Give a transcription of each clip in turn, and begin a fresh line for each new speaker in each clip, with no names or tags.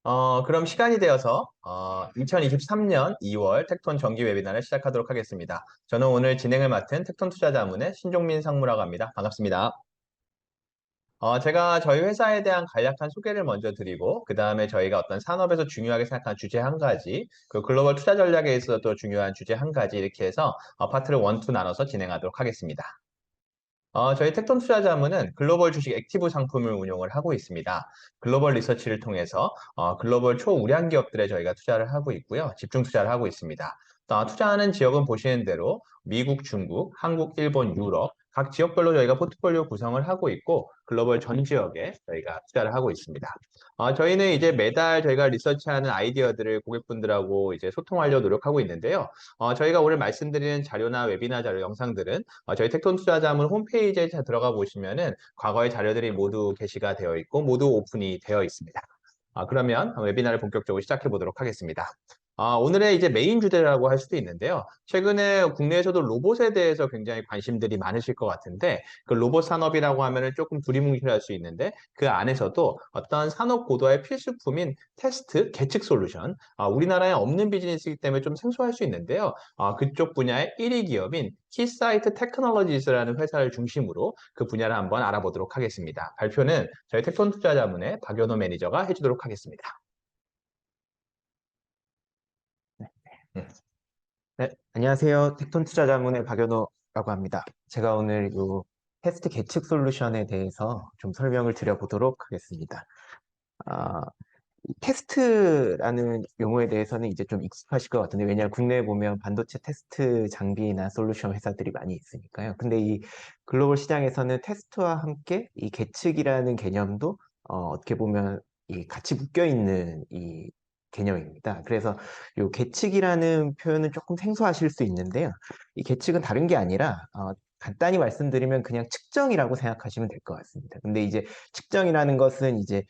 그럼 시간이 되어서 2023년 2월 텍톤 정기 웨비나를 시작하도록 하겠습니다. 저는 오늘 진행을 맡은 텍톤 투자자문의 신종민 상무라고 합니다. 반갑습니다. 제가 저희 회사에 대한 간략한 소개를 먼저 드리고, 그 다음에 저희가 어떤 산업에서 중요하게 생각하는 주제 한 가지, 그 글로벌 투자 전략에 있어서 중요한 주제 한 가지 이렇게 해서 파트를 1, 2 나눠서 진행하도록 하겠습니다. 저희 텍톤 투자자문은 글로벌 주식 액티브 상품을 운용을 하고 있습니다. 글로벌 리서치를 통해서 글로벌 초우량 기업들에 저희가 투자를 하고 있고요. 집중 투자를 하고 있습니다. 투자하는 지역은 보시는 대로 미국, 중국, 한국, 일본, 유럽 각 지역별로 저희가 포트폴리오 구성을 하고 있고 글로벌 전 지역에 저희가 투자를 하고 있습니다. 저희는 이제 매달 저희가 리서치하는 아이디어들을 고객분들하고 이제 소통하려고 노력하고 있는데요. 저희가 오늘 말씀드리는 자료나 웨비나 자료 영상들은 저희 텍톤 투자자문 홈페이지에 들어가 보시면은 과거의 자료들이 모두 게시가 되어 있고 모두 오픈이 되어 있습니다. 그러면 웨비나를 본격적으로 시작해 보도록 하겠습니다. 오늘의 이제 메인 주제라고 할 수도 있는데요. 최근에 국내에서도 로봇에 대해서 굉장히 관심들이 많으실 것 같은데, 그 로봇 산업이라고 하면은 조금 두리뭉실할 수 있는데, 그 안에서도 어떤 산업 고도화의 필수품인 테스트, 계측 솔루션, 우리나라에 없는 비즈니스이기 때문에 좀 생소할 수 있는데요. 그쪽 분야의 1위 기업인 키사이트 테크놀로지스라는 회사를 중심으로 그 분야를 한번 알아보도록 하겠습니다. 발표는 저희 텍톤 투자자문의 박연호 매니저가 해주도록 하겠습니다. 음.
네, 안녕하세요. 텍톤 투자자문의 박연호라고 합니다. 제가 오늘 이 테스트 계측 솔루션에 대해서 좀 설명을 드려보도록 하겠습니다. 아, 이 테스트라는 용어에 대해서는 이제 좀 익숙하실 것 같은데, 왜냐하면 국내에 보면 반도체 테스트 장비나 솔루션 회사들이 많이 있으니까요. 근데 이 글로벌 시장에서는 테스트와 함께 이 계측이라는 개념도 어떻게 보면 이 같이 묶여 있는 이 개념입니다. 그래서 이 계측이라는 표현은 조금 생소하실 수 있는데요. 이 계측은 다른 게 아니라 간단히 말씀드리면 그냥 측정이라고 생각하시면 될 것 같습니다. 근데 이제 측정이라는 것은 이제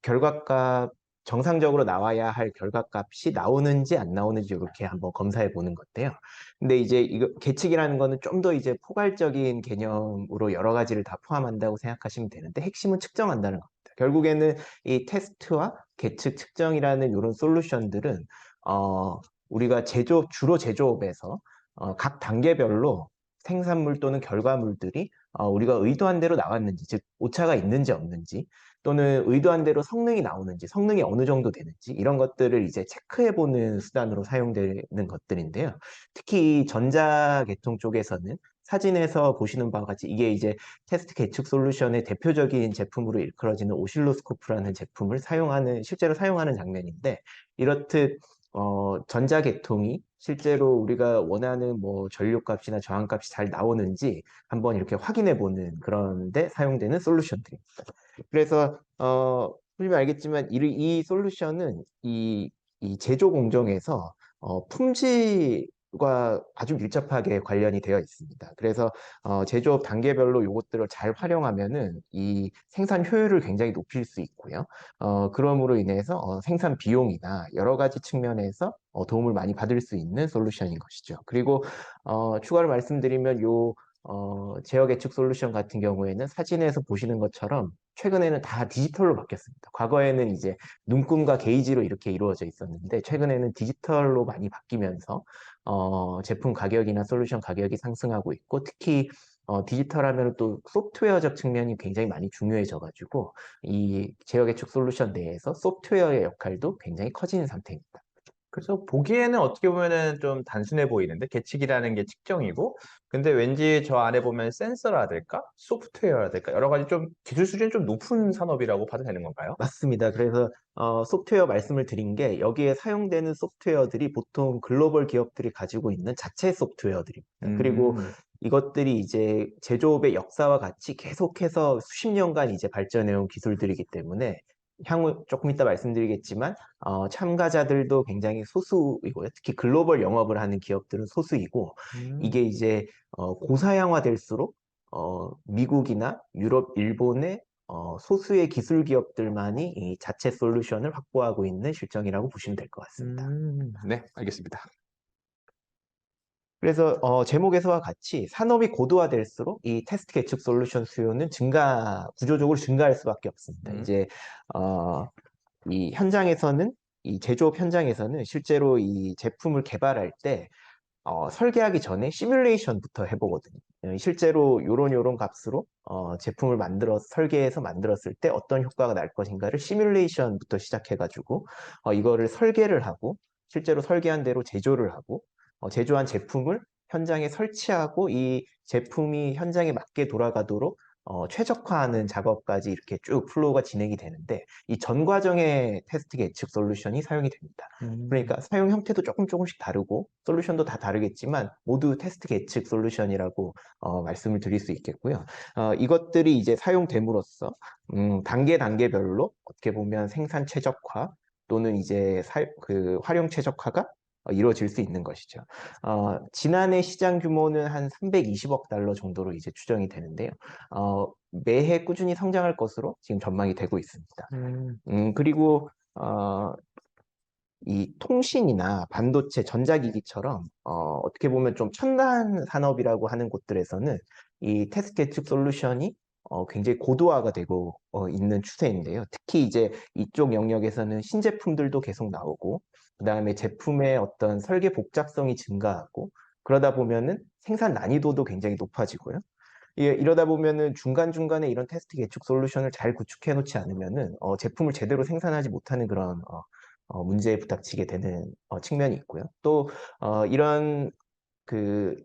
결과값 정상적으로 나와야 할 결과값이 나오는지 안 나오는지 이렇게 한번 검사해 보는 건데요. 근데 이제 이거 계측이라는 거는 좀 더 이제 포괄적인 개념으로 여러 가지를 다 포함한다고 생각하시면 되는데 핵심은 측정한다는 겁니다. 결국에는 이 테스트와 계측 측정이라는 이런 솔루션들은 우리가 주로 제조업에서 각 단계별로 생산물 또는 결과물들이 우리가 의도한 대로 나왔는지, 즉 오차가 있는지 없는지, 또는 의도한 대로 성능이 나오는지, 성능이 어느 정도 되는지 이런 것들을 이제 체크해보는 수단으로 사용되는 것들인데요. 특히 전자계통 쪽에서는 사진에서 보시는 바와 같이 이게 이제 테스트 계측 솔루션의 대표적인 제품으로 일컬어지는 오실로스코프라는 제품을 실제로 사용하는 장면인데, 이렇듯 전자계통이 실제로 우리가 원하는 뭐 전류값이나 저항값이 잘 나오는지 한번 이렇게 확인해 보는 그런 데 사용되는 솔루션들입니다. 그래서 보시면 알겠지만 이 솔루션은 이 제조 공정에서 품질과 아주 밀접하게 관련이 되어 있습니다. 그래서 제조업 단계별로 이것들을 잘 활용하면은 이 생산 효율을 굉장히 높일 수 있고요. 그럼으로 인해서 생산 비용이나 여러 가지 측면에서 도움을 많이 받을 수 있는 솔루션인 것이죠. 그리고 추가로 말씀드리면 제어 예측 솔루션 같은 경우에는 사진에서 보시는 것처럼 최근에는 다 디지털로 바뀌었습니다. 과거에는 이제 눈금과 게이지로 이렇게 이루어져 있었는데 최근에는 디지털로 많이 바뀌면서 제품 가격이나 솔루션 가격이 상승하고 있고, 특히 디지털 하면 또 소프트웨어적 측면이 굉장히 많이 중요해져가지고 이 제어 예측 솔루션 내에서 소프트웨어의 역할도 굉장히 커지는 상태입니다.
그래서 보기에는 어떻게 보면은 좀 단순해 보이는데 계측이라는 게 측정이고 근데 왠지 저 안에 보면 센서라 될까? 소프트웨어라 될까? 여러 가지 좀 기술 수준이 좀 높은 산업이라고 봐도 되는 건가요?
맞습니다. 그래서 소프트웨어 말씀을 드린 게 여기에 사용되는 소프트웨어들이 보통 글로벌 기업들이 가지고 있는 자체 소프트웨어들입니다. 그리고
음.
이것들이 이제 제조업의 역사와 같이 계속해서 수십 년간 이제 발전해온 기술들이기 때문에 향후 조금 이따 말씀드리겠지만 참가자들도 굉장히 소수이고요. 특히 글로벌 영업을 하는 기업들은 소수이고,
음.
이게 이제 고사양화될수록 미국이나 유럽, 일본의 소수의 기술 기업들만이 이 자체 솔루션을 확보하고 있는 실정이라고 보시면 될 것 같습니다.
네, 알겠습니다.
그래서 제목에서와 같이 산업이 고도화될수록 이 테스트 계측 솔루션 수요는 구조적으로 증가할 수밖에 없습니다.
음.
이제 어, 이 현장에서는 이 제조업 현장에서는 실제로 이 제품을 개발할 때 설계하기 전에 시뮬레이션부터 해보거든요. 실제로 요런 값으로 제품을 설계해서 만들었을 때 어떤 효과가 날 것인가를 시뮬레이션부터 시작해가지고 이거를 설계를 하고 실제로 설계한 대로 제조를 하고 제조한 제품을 현장에 설치하고 이 제품이 현장에 맞게 돌아가도록 최적화하는 작업까지 이렇게 쭉 플로우가 진행이 되는데 이 전 과정의 테스트 계측 솔루션이 사용이 됩니다. 그러니까 사용 형태도 조금씩 다르고 솔루션도 다 다르겠지만 모두 테스트 계측 솔루션이라고 말씀을 드릴 수 있겠고요. 이것들이 이제 사용됨으로써 단계별로 어떻게 보면 생산 최적화 또는 이제 그 활용 최적화가 이루어질 수 있는 것이죠. 지난해 시장 규모는 한 320억 달러 정도로 이제 추정이 되는데요. 매해 꾸준히 성장할 것으로 지금 전망이 되고 있습니다. 그리고 이 통신이나 반도체, 전자기기처럼 어떻게 보면 좀 첨단 산업이라고 하는 곳들에서는 이 테스트 계측 솔루션이 굉장히 고도화가 되고 있는 추세인데요. 특히 이제 이쪽 영역에서는 신제품들도 계속 나오고 그다음에 제품의 어떤 설계 복잡성이 증가하고 그러다 보면은 생산 난이도도 굉장히 높아지고요. 예, 이러다 보면은 중간중간에 이런 테스트 계측 솔루션을 잘 구축해 놓지 않으면은 제품을 제대로 생산하지 못하는 그런 문제에 부닥치게 되는 측면이 있고요. 또 이런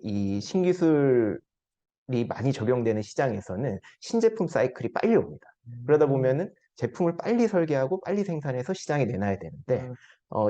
이 신기술이 많이 적용되는 시장에서는 신제품 사이클이 빨리 옵니다. 그러다 보면은 제품을 빨리 설계하고 빨리 생산해서 시장에 내놔야 되는데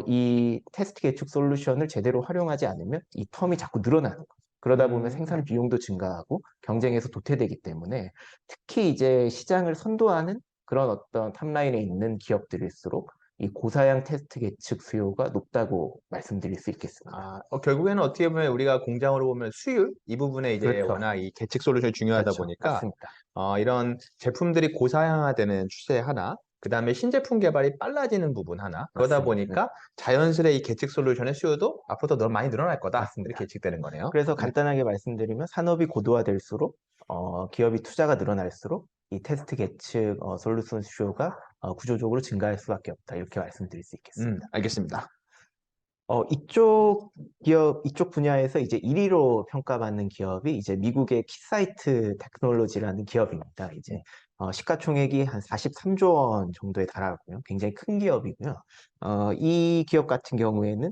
이 테스트 계측 솔루션을 제대로 활용하지 않으면 이 텀이 자꾸 늘어나는 거죠. 그러다 보면 생산 비용도 증가하고 경쟁에서 도태되기 때문에 특히 이제 시장을 선도하는 그런 어떤 탑라인에 있는 기업들일수록 이 고사양 테스트 계측 수요가 높다고 말씀드릴 수 있겠습니다.
결국에는 어떻게 보면 우리가 공장으로 보면 수율 이 부분에 이제
그렇죠.
워낙 이 계측 솔루션이 중요하다
그렇죠.
보니까
맞습니다.
이런 제품들이 고사양화되는 추세 하나, 그 다음에 신제품 개발이 빨라지는 부분 하나, 그러다
맞습니다. 네,
보니까 자연스레 이 계측 솔루션의 수요도 앞으로 더 많이 늘어날 거다. 이렇게
맞습니다.
예측되는 거네요.
그래서
네.
간단하게 말씀드리면 산업이 고도화될수록 기업이 투자가 늘어날수록 이 테스트 계측 솔루션 수요가 구조적으로 증가할 수밖에 없다. 이렇게 말씀드릴 수 있겠습니다.
알겠습니다.
이쪽 분야에서 이제 1위로 평가받는 기업이 이제 미국의 키사이트 테크놀로지라는 기업입니다. 이제 시가총액이 한 43조 원 정도에 달하고요. 굉장히 큰 기업이고요. 이 기업 같은 경우에는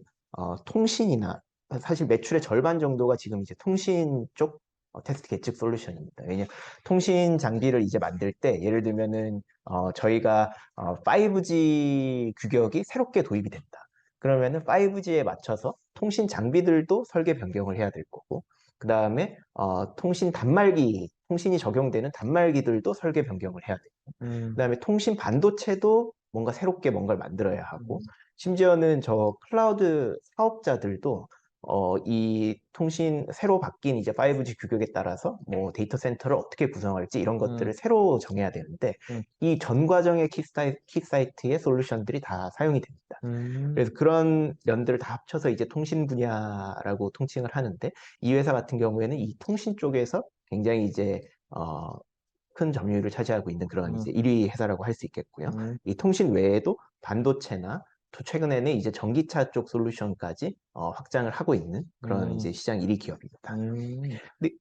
통신이나 사실 매출의 절반 정도가 지금 이제 통신 쪽 테스트 계측 솔루션입니다. 왜냐하면 통신 장비를 이제 만들 때 예를 들면은 저희가 5G 규격이 새롭게 도입이 된다. 그러면은 5G에 맞춰서 통신 장비들도 설계 변경을 해야 될 거고, 그 다음에 통신이 적용되는 단말기들도 설계 변경을 해야 되고, 그
음,
다음에 통신 반도체도 뭔가 새롭게 뭔가를 만들어야 하고,
음,
심지어는 저 클라우드 사업자들도 이 새로 바뀐 이제 5G 규격에 따라서 뭐 데이터 센터를 어떻게 구성할지 이런 것들을
음,
새로 정해야 되는데,
음,
이 전 과정의 키사이트의 솔루션들이 다 사용이 됩니다. 그래서
음,
그런 면들을 다 합쳐서 이제 통신 분야라고 통칭을 하는데 이 회사 같은 경우에는 이 통신 쪽에서 굉장히 이제 큰 점유율을 차지하고 있는 그런
음,
이제 1위 회사라고 할 수 있겠고요.
음,
이 통신 외에도 반도체나 또 최근에는 이제 전기차 쪽 솔루션까지 확장을 하고 있는 그런
음,
이제 시장 1위 기업입니다.
음,
근데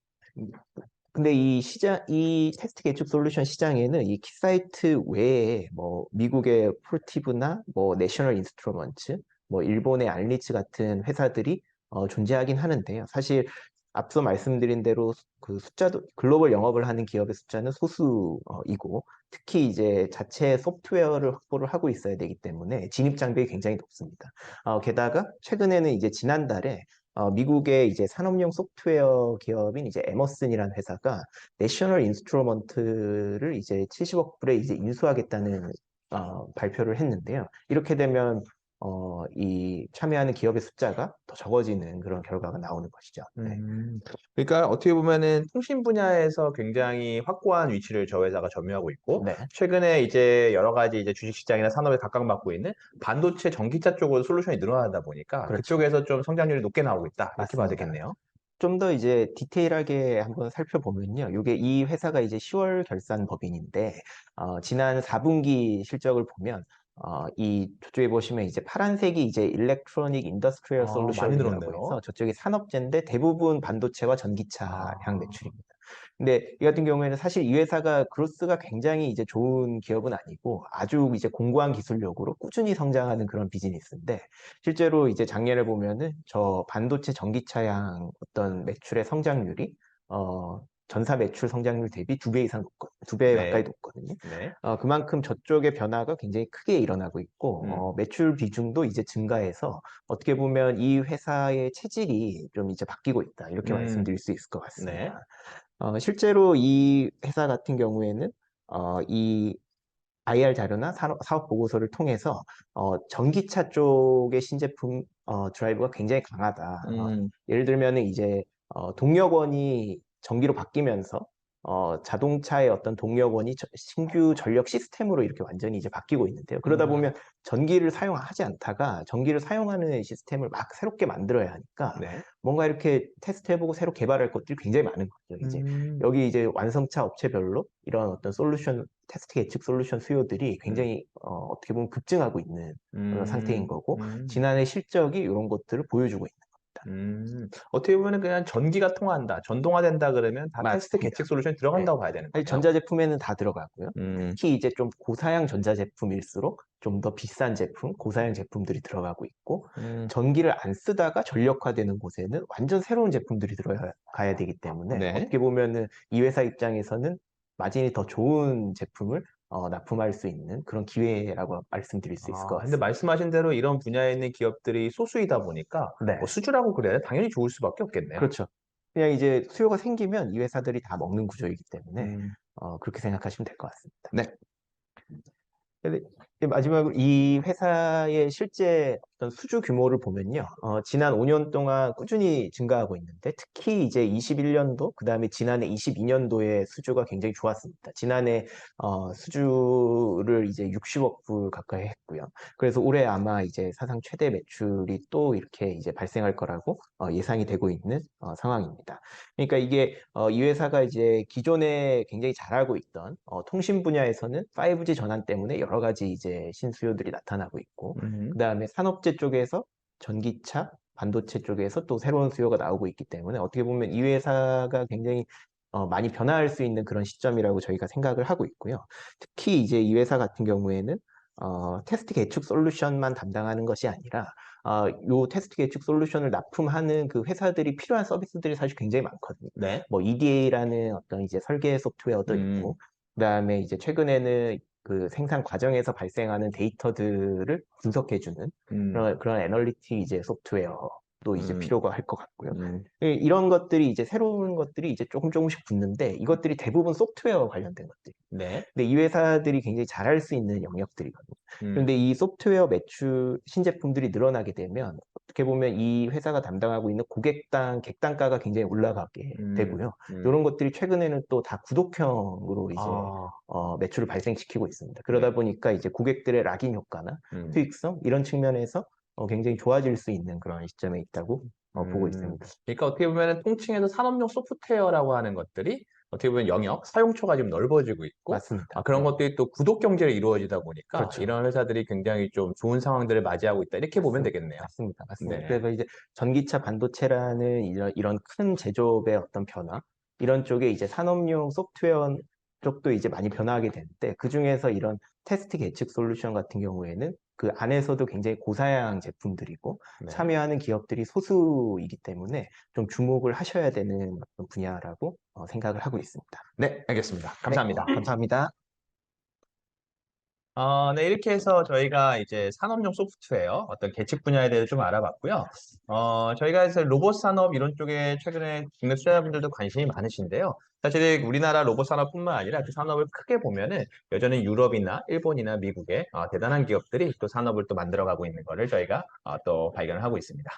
근데 이 테스트 계측 솔루션 시장에는 이 키사이트 외에 뭐 미국의 폴티브나 뭐 내셔널 인스트루먼트, 뭐 일본의 알리츠 같은 회사들이 존재하긴 하는데요. 사실 앞서 말씀드린 대로 그 숫자도 글로벌 영업을 하는 기업의 숫자는 소수이고 특히 이제 자체 소프트웨어를 확보를 하고 있어야 되기 때문에 진입 장벽이 굉장히 높습니다. 게다가 최근에는 이제 지난달에 미국의 이제 산업용 소프트웨어 기업인 이제 에머슨이라는 회사가 내셔널 인스트루먼트를 이제 70억 불에 이제 인수하겠다는 발표를 했는데요. 이렇게 되면 이 참여하는 기업의 숫자가 더 적어지는 그런 결과가 나오는 것이죠. 네.
그러니까 어떻게 보면은 통신 분야에서 굉장히 확고한 위치를 저 회사가 점유하고 있고,
네.
최근에 이제 여러 가지 이제 주식시장이나 산업에 각광받고 있는 반도체 전기차 쪽으로 솔루션이 늘어나다 보니까
그렇죠.
그쪽에서 좀 성장률이 높게 나오고 있다. 이렇게 봐야
맞습니다.
되겠네요.
좀 더 이제 디테일하게 한번 살펴보면요. 이게 이 회사가 이제 10월 결산 법인인데, 지난 4분기 실적을 보면 이 저쪽에 보시면 이제 파란색이 이제 일렉트로닉 인더스트리얼
많이
솔루션이라고
늘었네요.
해서 저쪽이 산업재인데 대부분 반도체와
아,
전기차량 매출입니다. 근데 이 같은 경우에는 사실 이 회사가 그로스가 굉장히 이제 좋은 기업은 아니고 아주 이제 공고한 기술력으로 꾸준히 성장하는 그런 비즈니스인데 실제로 이제 작년에 보면은 저 반도체 전기차량 어떤 매출의 성장률이 전사 매출 성장률 대비 2배 이상 높거든요. 2배 가까이
네,
높거든요.
네.
그만큼 저쪽의 변화가 굉장히 크게 일어나고 있고,
음,
매출 비중도 이제 증가해서 어떻게 보면 이 회사의 체질이 좀 이제 바뀌고 있다. 이렇게
음,
말씀드릴 수 있을 것
네.
같습니다. 실제로 이 회사 같은 경우에는 이 IR 자료나 사업 보고서를 통해서 전기차 쪽의 신제품 드라이브가 굉장히 강하다.
음,
예를 들면은 이제 동력원이 전기로 바뀌면서 자동차의 어떤 동력원이 신규 전력 시스템으로 이렇게 완전히 이제 바뀌고 있는데요. 그러다
음,
보면 전기를 사용하지 않다가 전기를 사용하는 시스템을 막 새롭게 만들어야 하니까
네.
뭔가 이렇게 테스트해보고 새로 개발할 것들이 굉장히 많은 거죠. 이제
음,
여기 이제 완성차 업체별로 이런 어떤 솔루션, 테스트 예측 솔루션 수요들이
음,
굉장히 떻게 보면 급증하고 있는 그런 상태인
음,
거고
음.
지난해 실적이 이런 것들을 보여주고 있는 겁니다.
어떻게 보면 그냥 전기가 통한다, 전동화된다 그러면 다 테스트
맞습니다.
계측 솔루션이
네.
들어간다고 봐야 되는
사실
거네요.
전자제품에는 다 들어가고요.
음,
특히 이제 좀 고사양 전자제품일수록 좀 더 비싼 제품, 고사양 제품들이 들어가고 있고,
음,
전기를 안 쓰다가 전력화되는 곳에는 완전 새로운 제품들이 들어가야 되기 때문에
네.
어떻게 보면은 이 회사 입장에서는 마진이 더 좋은 제품을 납품할 수 있는 그런 기회라고 말씀드릴 수 있을 것
근데
같습니다.
말씀하신 대로 이런 분야에 있는 기업들이 소수이다 보니까 뭐
네,
수주라고 그래야 당연히 좋을 수밖에 없겠네요.
그렇죠. 그냥 이제 수요가 생기면 이 회사들이 다 먹는 구조이기 때문에
음,
그렇게 생각하시면 될 것 같습니다.
네.
근데 마지막으로 이 회사의 실제 어떤 수주 규모를 보면요. 지난 5년 동안 꾸준히 증가하고 있는데 특히 이제 21년도, 그다음에 지난해 22년도의 수주가 굉장히 좋았습니다. 지난해 수주를 이제 60억 불 가까이 했고요. 그래서 올해 아마 이제 사상 최대 매출이 또 이렇게 이제 발생할 거라고 예상이 되고 있는 상황입니다. 그러니까 이게 이 회사가 이제 기존에 굉장히 잘하고 있던 통신 분야에서는 5G 전환 때문에 여러 가지 이제 신수요들이 나타나고 있고,
음,
그다음에 산업재 쪽에서 전기차, 반도체 쪽에서 또 새로운 수요가 나오고 있기 때문에 어떻게 보면 이 회사가 굉장히 많이 변화할 수 있는 그런 시점이라고 저희가 생각을 하고 있고요. 특히 이제 이 회사 같은 경우에는 테스트 계측 솔루션만 담당하는 것이 아니라 요 테스트 계측 솔루션을 납품하는 그 회사들이 필요한 서비스들이 사실 굉장히 많거든요.
네.
뭐 EDA라는 어떤 이제 설계 소프트웨어도
음,
있고, 그다음에 이제 최근에는 그 생산 과정에서 발생하는 데이터들을 분석해주는
음,
그런 애널리틱 이제 소프트웨어도 이제
음,
필요가 할 것 같고요.
음,
이런 것들이 이제 새로운 것들이 이제 조금 조금씩 붙는데 이것들이 대부분 소프트웨어 관련된 것들.
네.
근데 이 회사들이 굉장히 잘할 수 있는 영역들이거든요.
음,
그런데 이 소프트웨어 매출 신제품들이 늘어나게 되면 어떻게 보면 이 회사가 담당하고 있는 고객당 객단가가 굉장히 올라가게
음,
되고요.
음.
이런 것들이 최근에는 또 다 구독형으로 이제
아,
매출을 발생시키고 있습니다.
네.
그러다 보니까 이제 고객들의 락인 효과나
음,
수익성 이런 측면에서 굉장히 좋아질 수 있는 그런 시점에 있다고 보고
음.
있습니다.
그러니까 어떻게 보면 통칭해서 산업용 소프트웨어라고 하는 것들이 어떻게 보면 영역, 사용처가 좀 넓어지고 있고,
맞습니다.
그런
네,
것들이 또 구독 경제로 이루어지다 보니까
그렇죠.
이런 회사들이 굉장히 좀 좋은 상황들을 맞이하고 있다. 이렇게 보면
맞습니다.
되겠네요.
맞습니다. 맞습니다.
네.
그래서 이제 전기차 반도체라는 이런 큰 제조업의 어떤 변화, 이런 쪽에 이제 산업용 소프트웨어 쪽도 이제 많이 변화하게 되는데, 그 중에서 이런 테스트 계측 솔루션 같은 경우에는 그 안에서도 굉장히 고사양 제품들이고,
네.
참여하는 기업들이 소수이기 때문에 좀 주목을 하셔야 되는 어떤 분야라고 생각을 하고 있습니다.
네, 알겠습니다.
네,
감사합니다.
감사합니다.
네, 이렇게 해서 저희가 이제 산업용 소프트웨어, 어떤 계측 분야에 대해서 좀 알아봤고요. 저희가 이제 로봇 산업 이런 쪽에 최근에 국내 투자자분들도 관심이 많으신데요. 사실 우리나라 로봇 산업뿐만 아니라 그 산업을 크게 보면은 여전히 유럽이나 일본이나 미국의 대단한 기업들이 또 산업을 또 만들어가고 있는 거를 저희가 또 발견을 하고 있습니다.